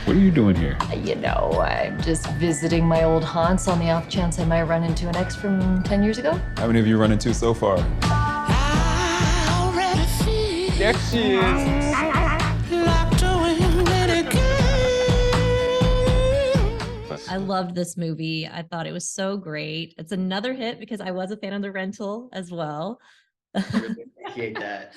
What are you doing here? I'm just visiting my old haunts on the off chance I might run into an ex from 10 years ago. How many have you run into so far? There she is. I loved this movie. I thought it was so great. It's another hit because I was a fan of The Rental as well. I really appreciate that.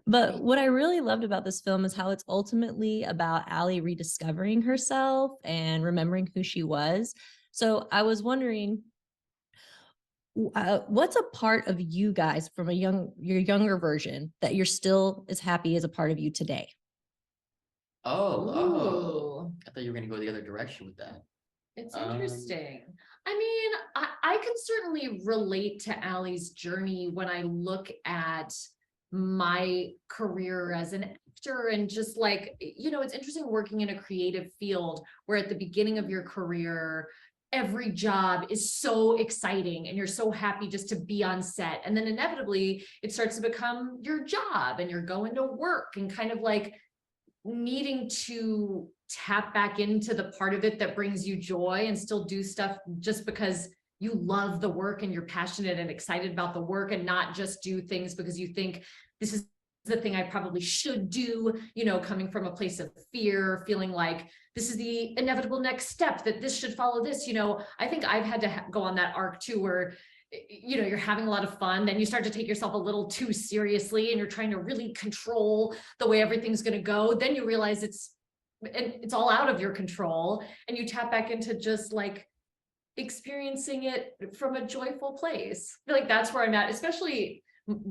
But what I really loved about this film is how it's ultimately about Allie rediscovering herself and remembering who she was. So I was wondering, what's a part of you guys from your younger version that you're still as happy as a part of you today? Oh, I thought you were gonna go the other direction with that. It's interesting. I mean, I can certainly relate to Allie's journey when I look at my career as an actor and just like, it's interesting working in a creative field where at the beginning of your career, every job is so exciting and you're so happy just to be on set. And then inevitably it starts to become your job and you're going to work and kind of like needing to tap back into the part of it that brings you joy and still do stuff just because you love the work and you're passionate and excited about the work, and not just do things because you think this is the thing I probably should do, coming from a place of fear, feeling like this is the inevitable next step, that this should follow this. I think I've had to go on that arc too, where you're having a lot of fun and you start to take yourself a little too seriously and you're trying to really control the way everything's going to go. Then you realize it's all out of your control and you tap back into just like experiencing it from a joyful place. I feel like that's where I'm at, especially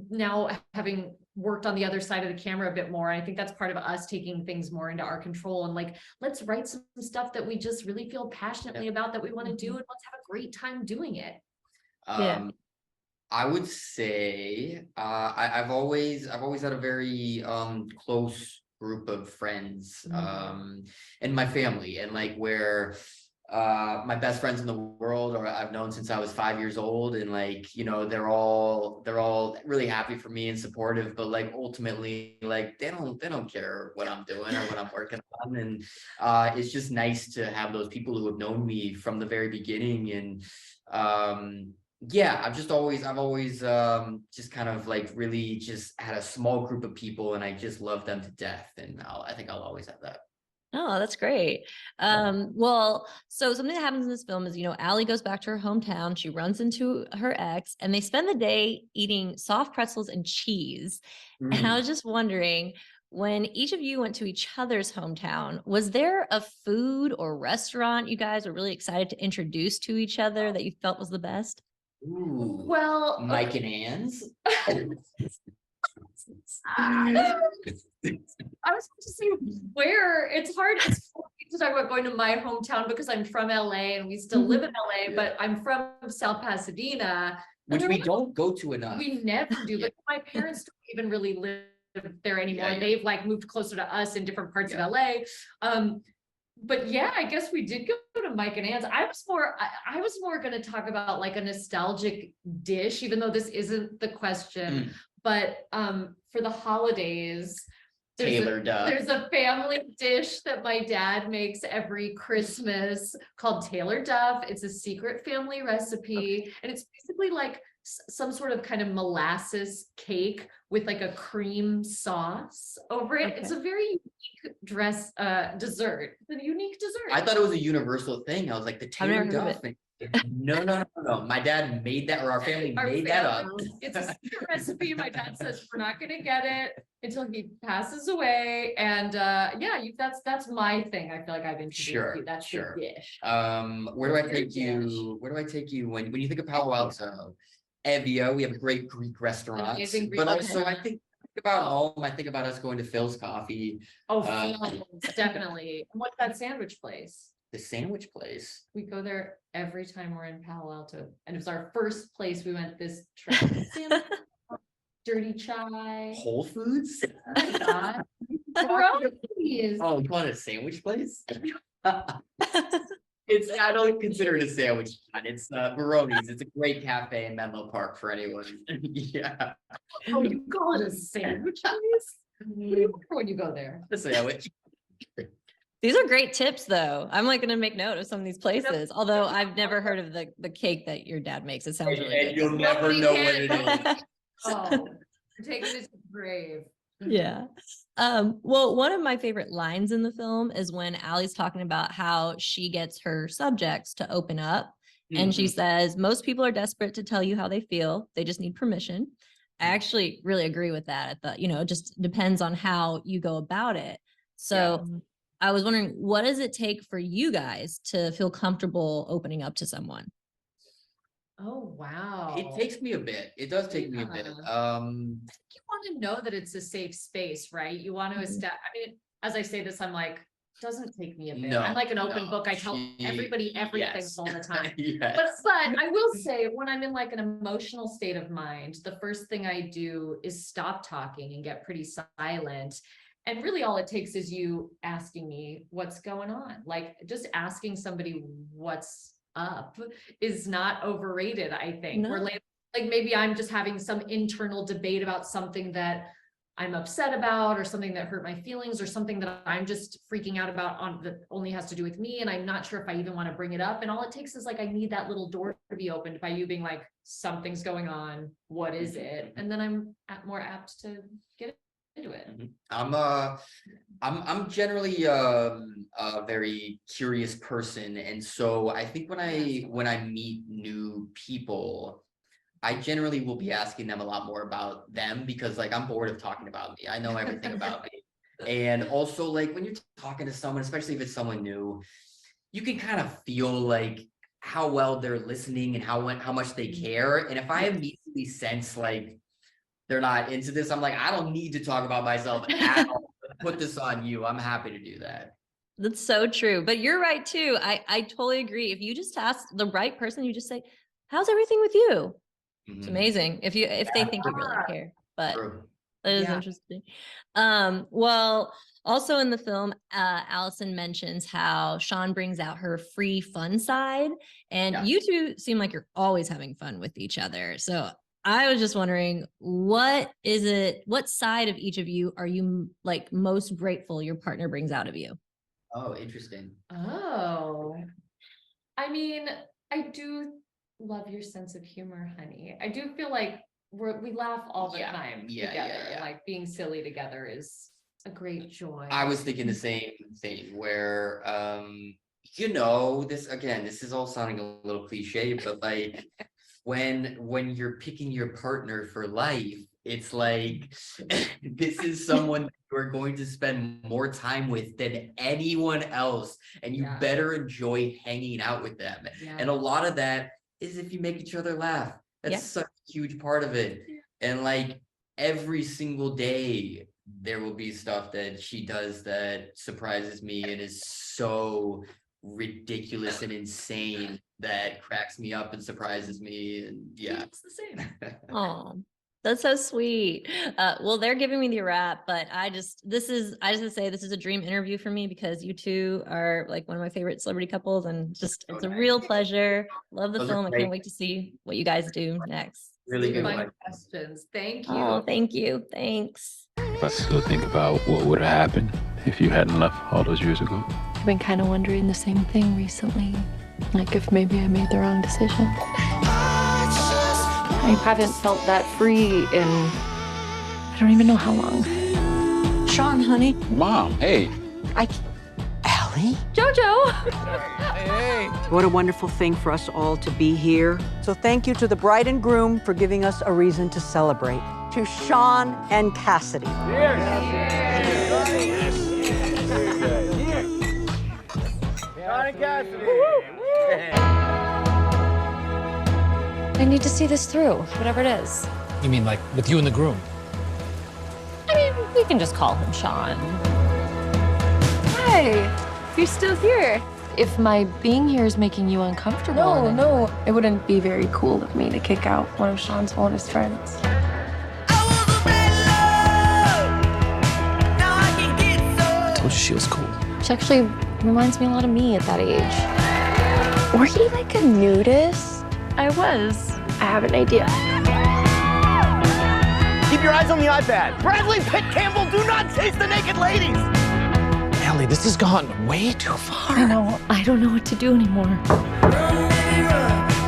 now having worked on the other side of the camera a bit more. I think that's part of us taking things more into our control and like, let's write some stuff that we just really feel passionately about, that we want to do, and let's have a great time doing it. I would say I've always had a very close group of friends in my family, and like where my best friends in the world, or I've known since I was 5 years old, and like they're all really happy for me and supportive, but like ultimately like they don't care what I'm doing or what I'm working on, and it's just nice to have those people who have known me from the very beginning. And I've always just kind of like really just had a small group of people, and I just love them to death, and I think I'll always have that. Oh, that's great. Well, so something that happens in this film is, Allie goes back to her hometown. She runs into her ex and they spend the day eating soft pretzels and cheese. And I was just wondering, when each of you went to each other's hometown, was there a food or restaurant you guys were really excited to introduce to each other that you felt was the best? Ooh, Well, Mike and Ann's. I was going to say where it's hard. It's hard to talk about going to my hometown because I'm from LA and we still live in LA, but I'm from South Pasadena, which we don't go to enough. We never do, but my parents don't even really live there anymore. They've like moved closer to us in different parts of LA. But I guess we did go to Mike and Ann's. I was more going to talk about like a nostalgic dish, even though this isn't the question. But for the holidays, there's a family dish that my dad makes every Christmas called Taylor Duff. It's a secret family recipe, and it's basically like some sort of kind of molasses cake with like a cream sauce over it. It's a very unique dessert. It's a unique dessert. I thought it was a universal thing. I was like, the Taylor Duff thing. No. My dad made that, or our family made that up. It's a secret recipe. My dad says we're not going to get it until he passes away. And that's my thing. I feel like I've introduced you. That's your dish. Where do I take you? Where do I take you when you think of Palo Alto? Evia, we have great Greek restaurants, but also I think about home. I think about us going to Phil's Coffee. Oh, Phil's, definitely. What's that sandwich place? The sandwich place. We go there every time we're in Palo Alto, and it was our first place we went this trip. Dirty chai. Whole Foods. Oh my God. Brownies. Oh, you want a sandwich place? I don't consider it a sandwich. It's Baroni's. It's a great cafe in Menlo Park for anyone. Oh, you call it a sandwich place? What do you order when you go there? A sandwich. These are great tips, though. I'm like going to make note of some of these places. Although I've never heard of the cake that your dad makes. It sounds really And good. you'll never know what it is. Oh, taking it to the grave. Yeah. Well, one of my favorite lines in the film is when Allie's talking about how she gets her subjects to open up. And she says, most people are desperate to tell you how they feel. They just need permission. I actually really agree with that. I thought, it just depends on how you go about it. So I was wondering, what does it take for you guys to feel comfortable opening up to someone? Oh, wow. It takes me a bit. It does take me a bit. You want to know that it's a safe space, right? You want to establish, I mean, as I say this, I'm like, doesn't take me a bit. I'm like an open book. I tell everybody everything all the time. But I will say, when I'm in like an emotional state of mind, the first thing I do is stop talking and get pretty silent. And really all it takes is you asking me what's going on. Like just asking somebody what's up is not overrated, I think. No. We're like maybe I'm just having some internal debate about something that I'm upset about, or something that hurt my feelings, or something that I'm just freaking out about that only has to do with me. And I'm not sure if I even want to bring it up. And all it takes is like, I need that little door to be opened by you being like, something's going on. What is it? And then I'm more apt to get into it. I'm generally a very curious person, and so I think when I meet new people, I generally will be asking them a lot more about them, because like I'm bored of talking about me. I know everything about me. And also like when you're talking to someone, especially if it's someone new, you can kind of feel like how well they're listening and how much they care. And if I immediately sense like they're not into this, I'm like, I don't need to talk about myself at all. Put this on you. I'm happy to do that. That's so true. But you're right too. I totally agree. If you just ask the right person, you just say, how's everything with you? It's amazing if they think you really care. But that is interesting. Well, also in the film, Alison mentions how Sean brings out her free fun side, and you two seem like you're always having fun with each other. So I was just wondering, what side of each of you are you like most grateful your partner brings out of you? Oh, interesting. Oh, I mean, I do love your sense of humor, honey. I do feel like we laugh all the time together. Like being silly together is a great joy. I was thinking the same thing where, this is all sounding a little cliche, but like when you're picking your partner for life, it's like, this is someone you're going to spend more time with than anyone else. And you better enjoy hanging out with them. And a lot of that is if you make each other laugh. That's such a huge part of it. And like every single day, there will be stuff that she does that surprises me and is so ridiculous and insane that cracks me up and surprises me. And it's the same. Oh, that's so sweet. Well, they're giving me the wrap, but I just want to say this is a dream interview for me, because you two are like one of my favorite celebrity couples, and just it's a real pleasure. Love the film. I can't wait to see what you guys do next. Really good questions. Thank you. Oh, thank you. Thanks. I still think about what would have happened if you hadn't left all those years ago. I've been kind of wondering the same thing recently. Like if maybe I made the wrong decision. I haven't felt that free in I don't even know how long. Sean, honey. Mom, hey. Allie? Jojo! Hey. What a wonderful thing for us all to be here. So thank you to the bride and groom for giving us a reason to celebrate. To Sean and Cassidy. I need to see this through, whatever it is. You mean like with you and the groom? I mean, we can just call him Sean. Hi, you're still here. If my being here is making you uncomfortable. No, it wouldn't be very cool of me to kick out one of Sean's oldest friends. I told you she was cool. She actually reminds me a lot of me at that age. Were you like a nudist? I was. I have an idea. Keep your eyes on the iPad. Bradley Pitt Campbell, do not chase the naked ladies. Allie, this has gone way too far. I know. I don't know what to do anymore. Run, baby, run.